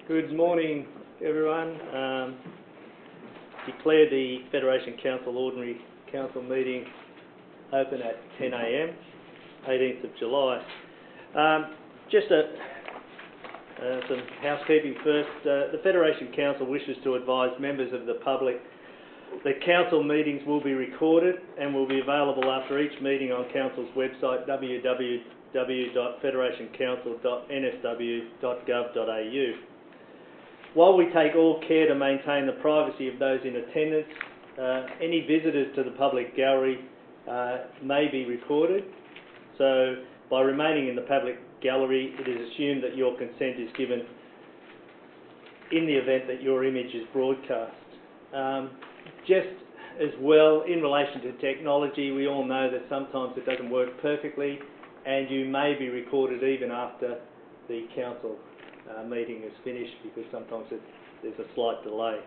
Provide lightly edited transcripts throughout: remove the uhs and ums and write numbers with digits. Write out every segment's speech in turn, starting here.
Good morning, everyone. Declare the Federation Council Ordinary Council meeting open at 10 a.m, 18th of July. Just some housekeeping first. The Federation Council wishes to advise members of the public that council meetings will be recorded and will be available after each meeting on council's website www.federationcouncil.nsw.gov.au. While we take all care to maintain the privacy of those in attendance, any visitors to the public gallery may be recorded. So by remaining in the public gallery, it is assumed that your consent is given in the event that your image is broadcast. Just as well, in relation to technology, we all know that sometimes it doesn't work perfectly, and you may be recorded even after the council meeting is finished, because sometimes there's a slight delay.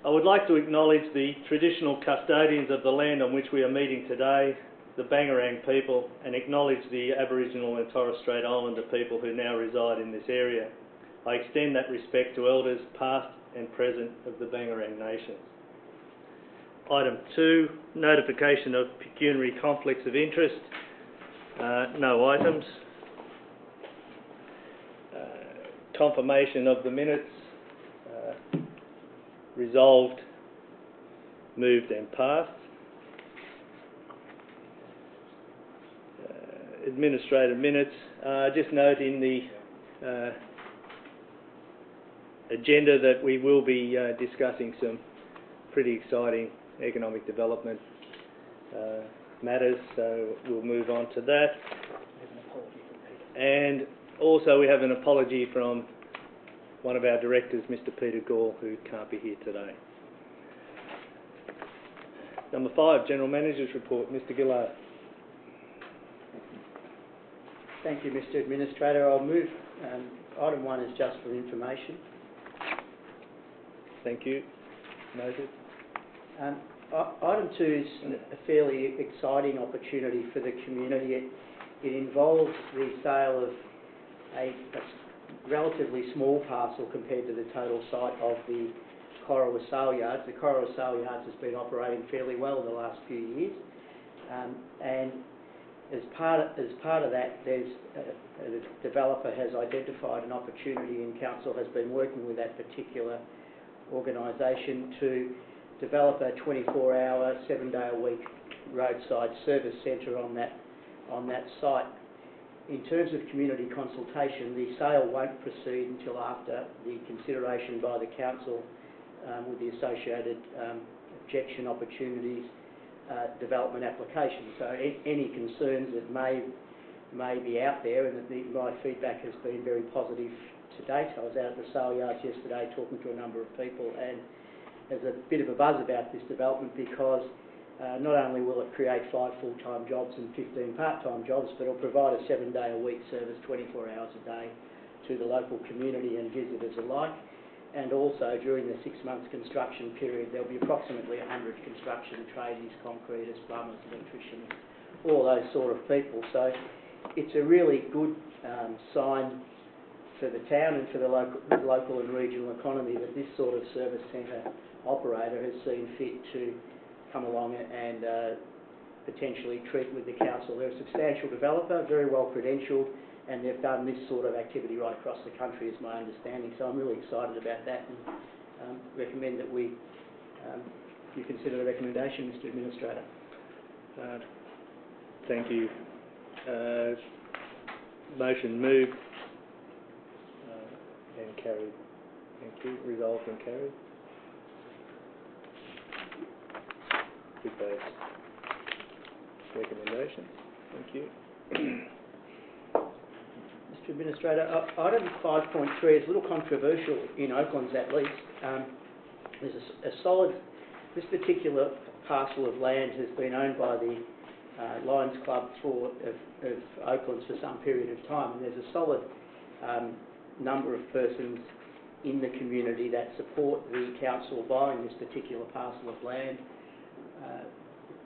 I would like to acknowledge the traditional custodians of the land on which we are meeting today, the Bangarang people, and acknowledge the Aboriginal and Torres Strait Islander people who now reside in this area. I extend that respect to elders past and present of the Bangarang Nations. Item 2, notification of pecuniary conflicts of interest. No items. Confirmation of the minutes. Resolved, moved and passed. Administrative minutes. Just note in the agenda that we will be discussing some pretty exciting economic development matters, so we'll move on to that. And also we have an apology from one of our directors, Mr Peter Gall, who can't be here today. Number 5, General Manager's Report. Mr Gillard. Thank you, Mr Administrator. I'll move. Item 1 is just for information. Thank you. Noted. Item 2 is a fairly exciting opportunity for the community. It involves the sale of a relatively small parcel compared to the total site of the Corowa Sale Yards. The Corowa Sale Yards has been operating fairly well in the last few years, and as part of that, there's the developer has identified an opportunity, and council has been working with that particular organisation to develop a 24-hour, 7-day-a-week roadside service centre on that site. In terms of community consultation, the sale won't proceed until after the consideration by the council with the associated objection opportunities, development application. So any concerns that may be out there, and my feedback has been very positive to date. I was out at the sale yards yesterday talking to a number of people, and there's a bit of a buzz about this development because not only will it create 5 full-time jobs and 15 part-time jobs, but it'll provide a 7-day-a-week service, 24 hours a day, to the local community and visitors alike. And also during the 6-month construction period, there'll be approximately 100 construction tradies, concreters, plumbers, electricians, all those sort of people. So it's a really good sign for the town and for the local and regional economy that this sort of service centre operator has seen fit to come along and potentially treat with the council. They're a substantial developer, very well credentialed, and they've done this sort of activity right across the country, is my understanding. So I'm really excited about that, and recommend that you consider the recommendation, Mr Administrator. Thank you. Motion moved and carried. Thank you. Resolved and carried. With those recommendations. Thank you. Mr Administrator, item 5.3 is a little controversial in Oaklands at least. There's a solid, this particular parcel of land has been owned by the Lions Club of Oaklands for some period of time, and there's a solid number of persons in the community that support the council buying this particular parcel of land,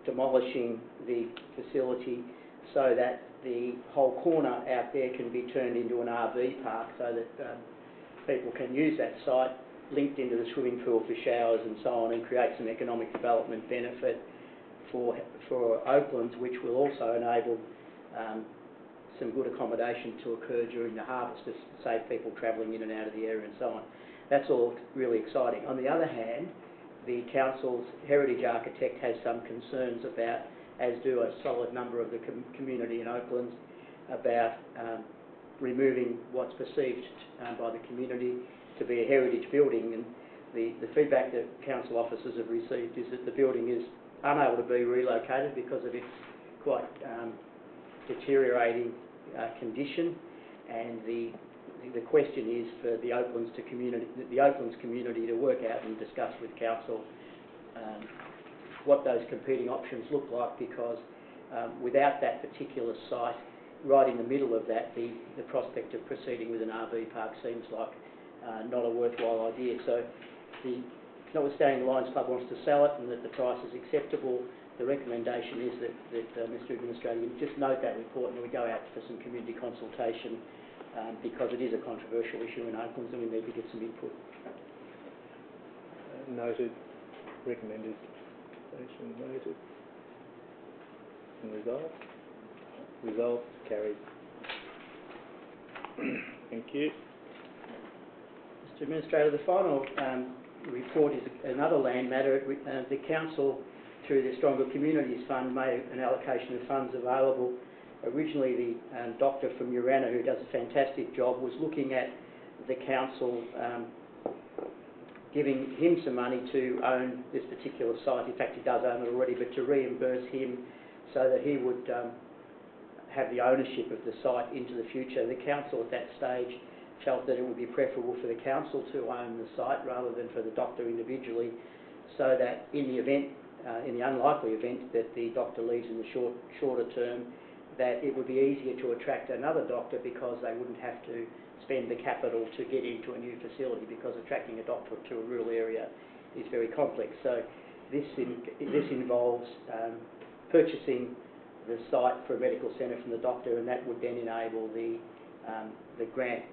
demolishing the facility, so that the whole corner out there can be turned into an RV park, so that people can use that site linked into the swimming pool for showers and so on, and create some economic development benefit for Oaklands, which will also enable some good accommodation to occur during the harvest to save people travelling in and out of the area and so on. That's all really exciting. On the other hand, the council's heritage architect has some concerns about, as do a solid number of the community in Oaklands, about removing what's perceived by the community to be a heritage building. And the feedback that council officers have received is that the building is unable to be relocated because of its quite deteriorating condition, and the question is for the Oaklands community to work out and discuss with council what those competing options look like, because without that particular site right in the middle of that, the prospect of proceeding with an RV park seems like not a worthwhile idea. So notwithstanding the Lions Club wants to sell it and that the price is acceptable, the recommendation is that Mr Administrator, you just note that report and we go out for some community consultation, because it is a controversial issue in Oaklands and we need to get some input. Noted. Recommended. Noted. And resolved? Resolved. Carried. Thank you. Mr Administrator, the final report is another land matter. The Council, through the Stronger Communities Fund, made an allocation of funds available. Originally, the doctor from Urana, who does a fantastic job, was looking at the Council giving him some money to own this particular site. In fact, he does own it already, but to reimburse him so that he would have the ownership of the site into the future. The Council at that stage felt that it would be preferable for the Council to own the site rather than for the doctor individually, so that in the event, in the unlikely event that the doctor leaves in the shorter term, that it would be easier to attract another doctor because they wouldn't have to spend the capital to get into a new facility, because attracting a doctor to a rural area is very complex. So this involves purchasing the site for a medical centre from the doctor, and that would then enable the grant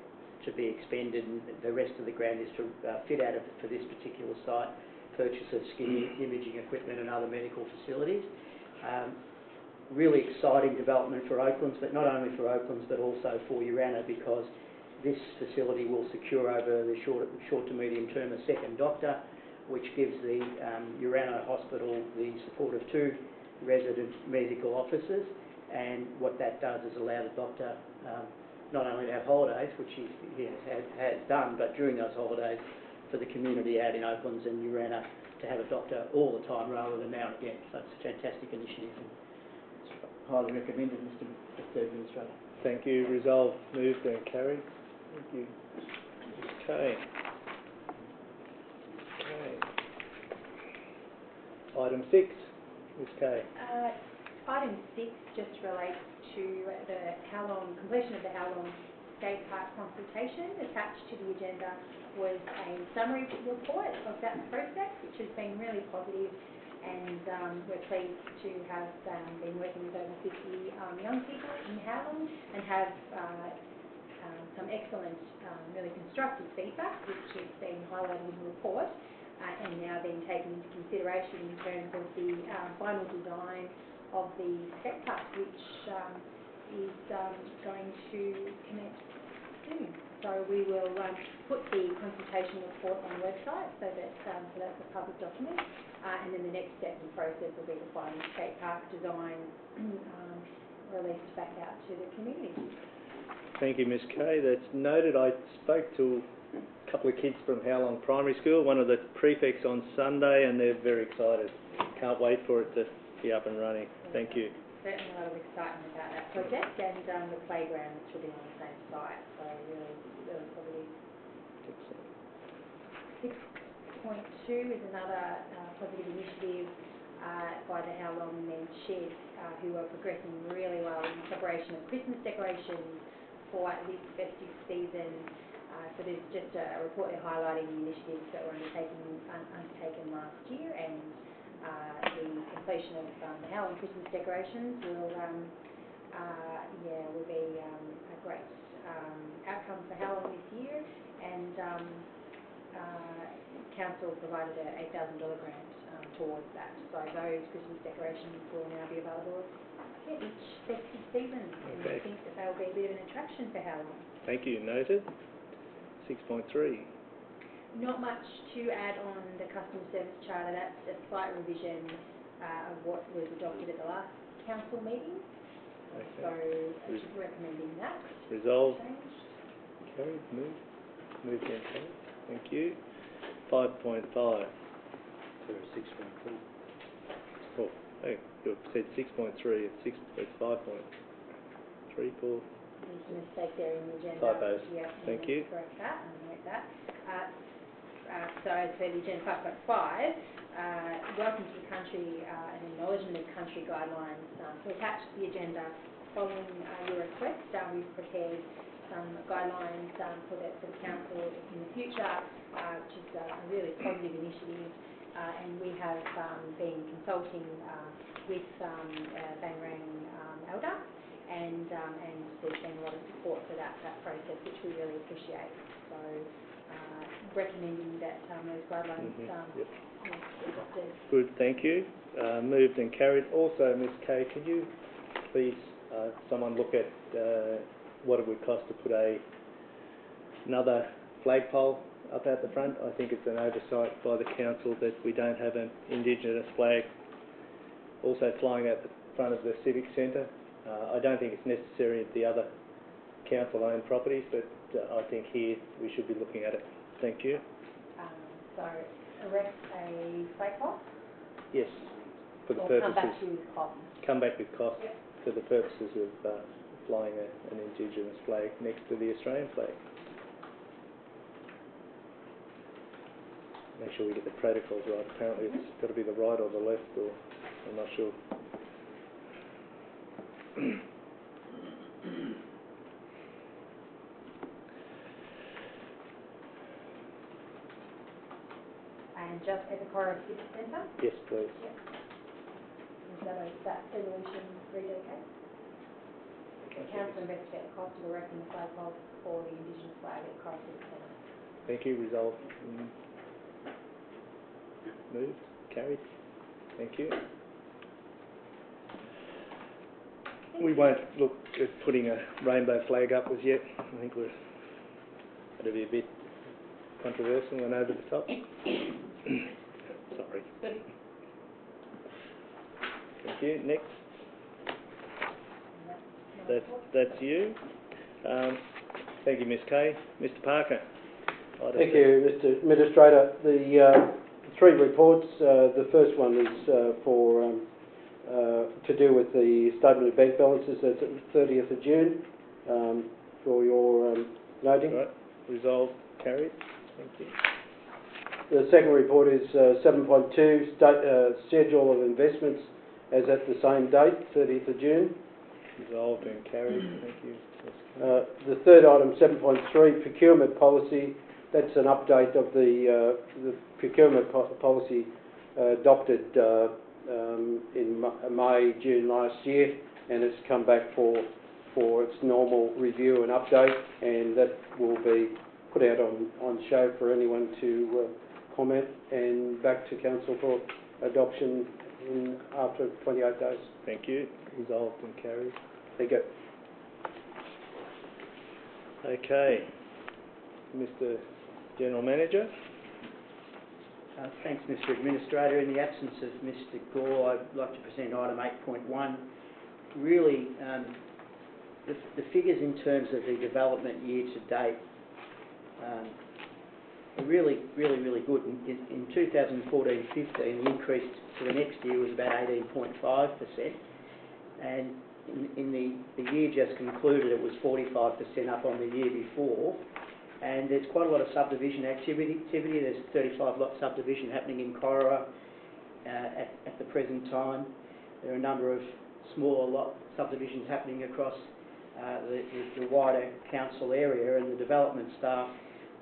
to be expended, and the rest of the grant is to fit out for this particular site, purchase of skin imaging equipment and other medical facilities. Really exciting development for Oaklands, but not only for Oaklands but also for Urana, because this facility will secure over the short to medium term a second doctor, which gives the Urana Hospital the support of 2 resident medical officers, and what that does is allow the doctor not only to have holidays, which he has done, but during those holidays for the community out in Oaklands and Urana to have a doctor all the time rather than now and again. So it's a fantastic initiative and it's highly recommended, Mr Administrator. Thank you. Resolved, moved and carried. Thank you. Okay. Item 6, Ms Kay. Item 6 just relates to the completion of the Howlong Skate Park consultation. Attached to the agenda was a summary report of that process, which has been really positive, and we're pleased to have been working with over 50 young people in Howlong and have some excellent, really constructive feedback, which has been highlighted in the report and now being taken into consideration in terms of the final design of the skate park, which is going to commence soon. So we will put the consultation report on the website so that's a public document, and then the next step in the process will be the final skate park design released back out to the community. Thank you, Ms Kay. That's noted. I spoke to a couple of kids from Howlong Primary School, one of the prefects on Sunday, and they're very excited. Can't wait for it to be up and running. Thank you. Certainly a lot of excitement about that project, and the playground which will be on the same site, so really, really positive. 6.2 is another positive initiative by the Howlong Men's Shed, who are progressing really well in preparation of Christmas decorations for this festive season. So there's just a report there highlighting the initiatives that were undertaken last year, and the completion of the Howlong Christmas decorations will will be a great outcome for Halong this year, and Council provided a $8,000 grant towards that. So those Christmas decorations will now be available each festive season, and I think that they will be a bit of an attraction for Halong. Thank you. Noted. 6.3. Not much to add on the customer service charter. That's a slight revision of what was adopted at the last council meeting. Okay. So just recommending that. Resolved. Changed. Carried. Moved and carried. Thank you. 5.5. Sorry, 6.4. Oh, hey, you said 6.3. It's 5.3, Paul. There's a mistake there in the agenda. Typos. Yeah, Thank you. Correct that and note that. So for the agenda 5.5, welcome to the country and acknowledgement of country guidelines. So attached to the agenda, following your request, we've prepared some guidelines for the council in the future, which is a really positive initiative. And we have been consulting with Bangarang Elder, and there's been a lot of support for that process, which we really appreciate. So recommending that those guidelines Yep. be adopted. Good, thank you. Moved and carried. Also, Ms Kay, could you please, someone look at what it would cost to put another flagpole up at the front? I think it's an oversight by the council that we don't have an Indigenous flag also flying at the front of the Civic Centre. I don't think it's necessary at the other council-owned properties, but I think here we should be looking at it. Thank you. So erect a flagpole? Yes, for the Or purposes. come back to you with cost? Come back with cost. Yep. For the purposes of flying an Indigenous flag next to the Australian flag. Make sure we get the protocols right. Apparently it's got to be the right or the left, or I'm not sure. And just at the Cora Civic Centre? Yes, please. Yep. Is that resolution read okay? The council investigate the cost of erecting the flagpole for the Indigenous flag at Cora Civic Centre. Thank you. Resolved. Moved. Carried. Thank you. We won't look at putting a rainbow flag up as yet. I think that'll be a bit controversial and over the top. Sorry. Thank you. Next. That's you. Thank you, Ms Kay. Mr Parker. Thank you, Mr Administrator. The three reports. The first one is for to do with the statement of bank balances at the 30th of June. For your noting. Right. Resolved. Carried. Thank you. The second report is 7.2, schedule of investments as at the same date, 30th of June. Resolved and carried. Thank you. The third item, 7.3, procurement policy. That's an update of the procurement policy adopted in May, June last year, and it's come back for its normal review and update, and that will be put out on show for anyone to comment, and back to council for adoption after 28 days. Thank you. Resolved and carried. Thank you. Okay. Mr General Manager. Thanks, Mr Administrator. In the absence of Mr Gore, I'd like to present item 8.1. Really, the figures in terms of the development year to date are really good. In 2014-15, the increase for the next year was about 18.5%, and in the year just concluded, it was 45% up on the year before. And there's quite a lot of subdivision activity. There's 35 lot subdivision happening in Cora at the present time. There are a number of smaller lot subdivisions happening across the wider council area, and the development staff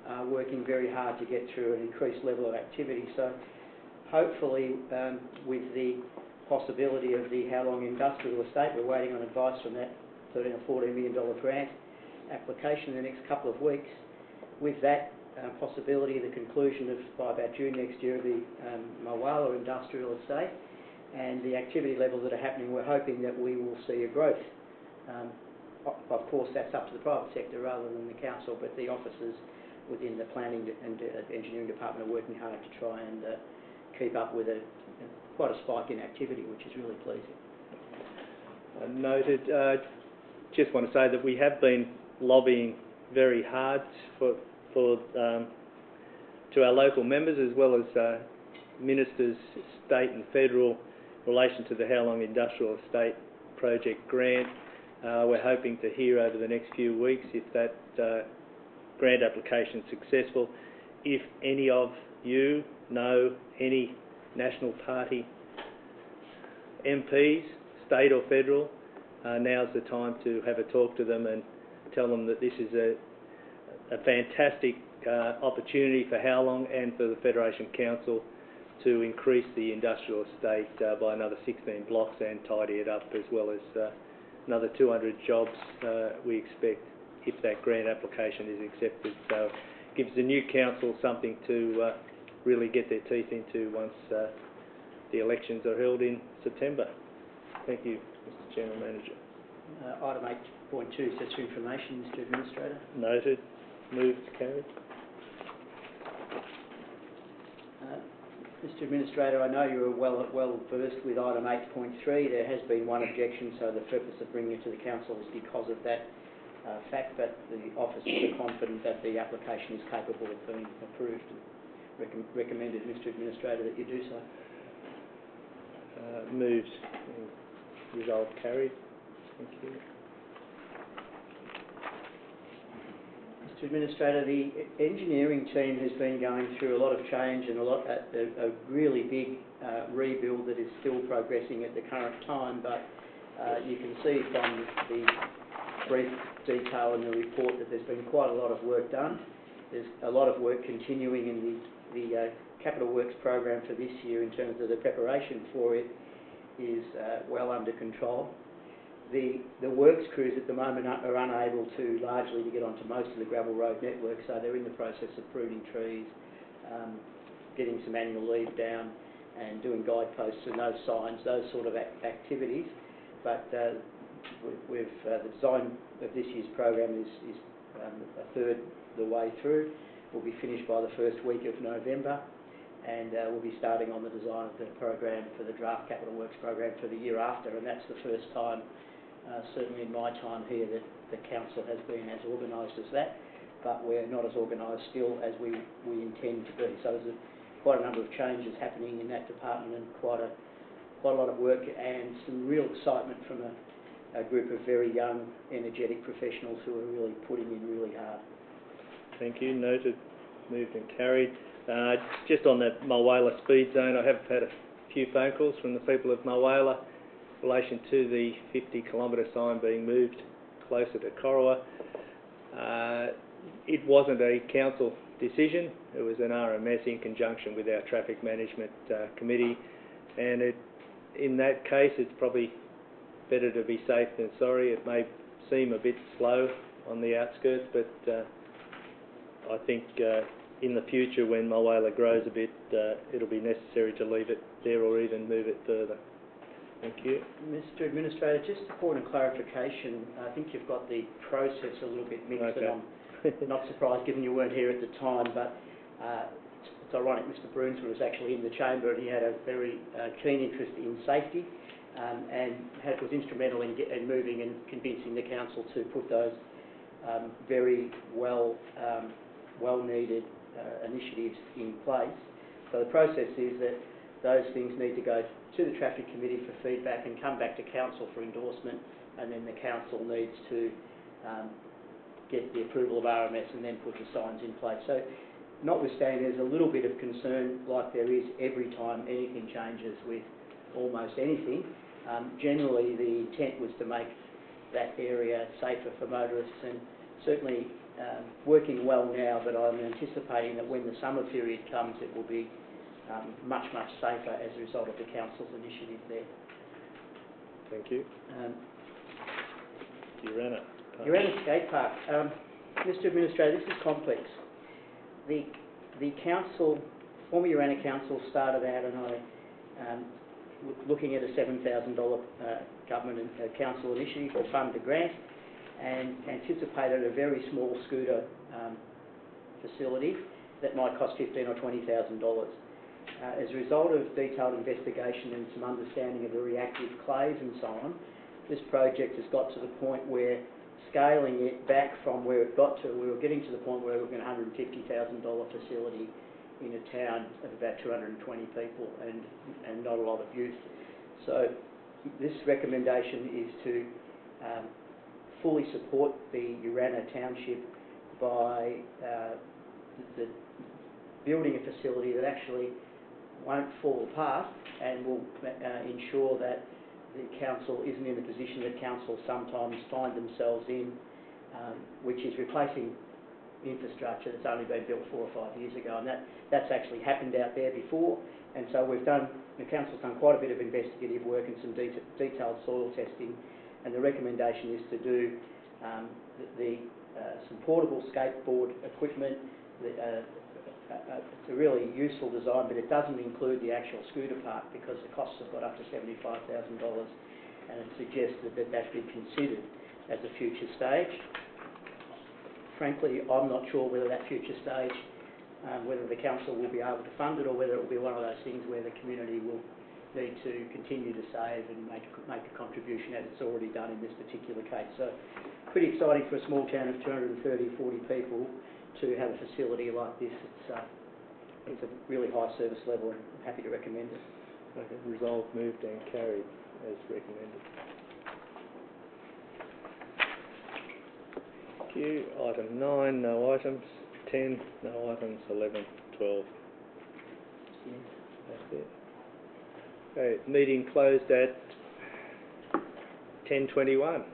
are working very hard to get through an increased level of activity. So hopefully with the possibility of the How Long Industrial Estate. We're waiting on advice from that $13 or $14 million grant application in the next couple of weeks. With that possibility, the conclusion of, by about June next year, of the Mulwala Industrial Estate and the activity levels that are happening, we're hoping that we will see a growth. Of course, that's up to the private sector rather than the council, but the officers within the planning and engineering department are working hard to try and keep up with quite a spike in activity, which is really pleasing. Noted. Just want to say that we have been lobbying very hard to our local members as well as ministers, state and federal, in relation to the How Long Industrial Estate project grant. We're hoping to hear over the next few weeks if that grant application is successful. If any of you know any National Party MPs, state or federal, now's the time to have a talk to them and tell them that this is a fantastic opportunity for How Long and for the Federation Council to increase the industrial estate by another 16 blocks and tidy it up, as well as another 200 jobs we expect if that grant application is accepted. So it gives the new council something to really get their teeth into once the elections are held in September. Thank you, Mr. General Manager. Item 8.2 sets for information, Mr. Administrator. Noted. Moved. Carried. Mr. Administrator, I know you're well versed with item 8.3. There has been one objection, so the purpose of bringing it to the council is because of that fact, but the officers are confident that the application is capable of being approved and recommended, Mr. Administrator, that you do so. Moved. Resolved. Carried. Thank you. Mr. Administrator, the engineering team has been going through a lot of change and a really big rebuild that is still progressing at the current time, but you can see from the brief detail in the report that there's been quite a lot of work done. There's a lot of work continuing in the capital works program for this year in terms of the preparation for it is well under control. The works crews at the moment are unable to largely to get onto most of the gravel road network, so they're in the process of pruning trees, getting some annual leave down and doing guideposts and those signs, those sort of activities. But the design of this year's program is a third the way through. We'll be finished by the first week of November, and we'll be starting on the design of the program for the draft capital works program for the year after, and that's the first time certainly in my time here that the council has been as organised as that, but we're not as organised still as we intend to be. So there's quite a number of changes happening in that department and quite a lot of work and some real excitement from a group of very young, energetic professionals who are really putting in really hard. Thank you. Noted. Moved and carried. Just on that Mulwala speed zone, I have had a few phone calls from the people of Mulwala in relation to the 50-kilometre sign being moved closer to Corowa. It wasn't a council decision, it was an RMS in conjunction with our traffic management committee, and in that case it's probably better to be safe than sorry. It may seem a bit slow on the outskirts, but I think in the future when Mulwala grows a bit, it'll be necessary to leave it there or even move it further. Thank you. Mr. Administrator, just a point of clarification. I think you've got the process a little bit mixed, okay. And I'm not surprised given you weren't here at the time, but it's ironic Mr. Brunsman was actually in the chamber and he had a very keen interest in safety and was instrumental in moving and convincing the council to put those very well-needed initiatives in place. So the process is that those things need to go to the Traffic Committee for feedback and come back to Council for endorsement, and then the Council needs to get the approval of RMS and then put the signs in place. So notwithstanding there's a little bit of concern like there is every time anything changes with almost anything, generally the intent was to make that area safer for motorists, and certainly working well now, but I'm anticipating that when the summer period comes it will be much safer as a result of the council's initiative there. Thank you. Urana. Urana Skate Park. Mr Administrator, this is complex. The former Urana Council started out looking at a $7,000 government and council initiative to fund the grant, and anticipated a very small scooter facility that might cost $15,000 or $20,000. As a result of detailed investigation and some understanding of the reactive clays and so on, this project has got to the point where scaling it back from where it got to, we were getting to the point where we were looking at a $150,000 facility in a town of about 220 people and not a lot of use. So this recommendation is to fully support the Urana Township by building a facility that actually won't fall apart and will ensure that the council isn't in the position that councils sometimes find themselves in, which is replacing infrastructure that's only been built 4 or 5 years ago, and that's actually happened out there before. And so the council's done quite a bit of investigative work and some detailed soil testing, and the recommendation is to do some portable skateboard equipment. It's a really useful design, but it doesn't include the actual scooter park because the costs have got up to $75,000, and it suggested that be considered as a future stage. Frankly, I'm not sure whether that future stage, whether the council will be able to fund it, or whether it will be one of those things where the community will need to continue to save and make a contribution as it's already done in this particular case. So pretty exciting for a small town of 230, 40 people to have a facility like this. It's a really high service level, and I'm happy to recommend it. Okay. Resolved, moved and carried as recommended. Thank you. Item 9, no items. 10, no items. 11, 12. That's it. Okay, meeting closed at 10:21.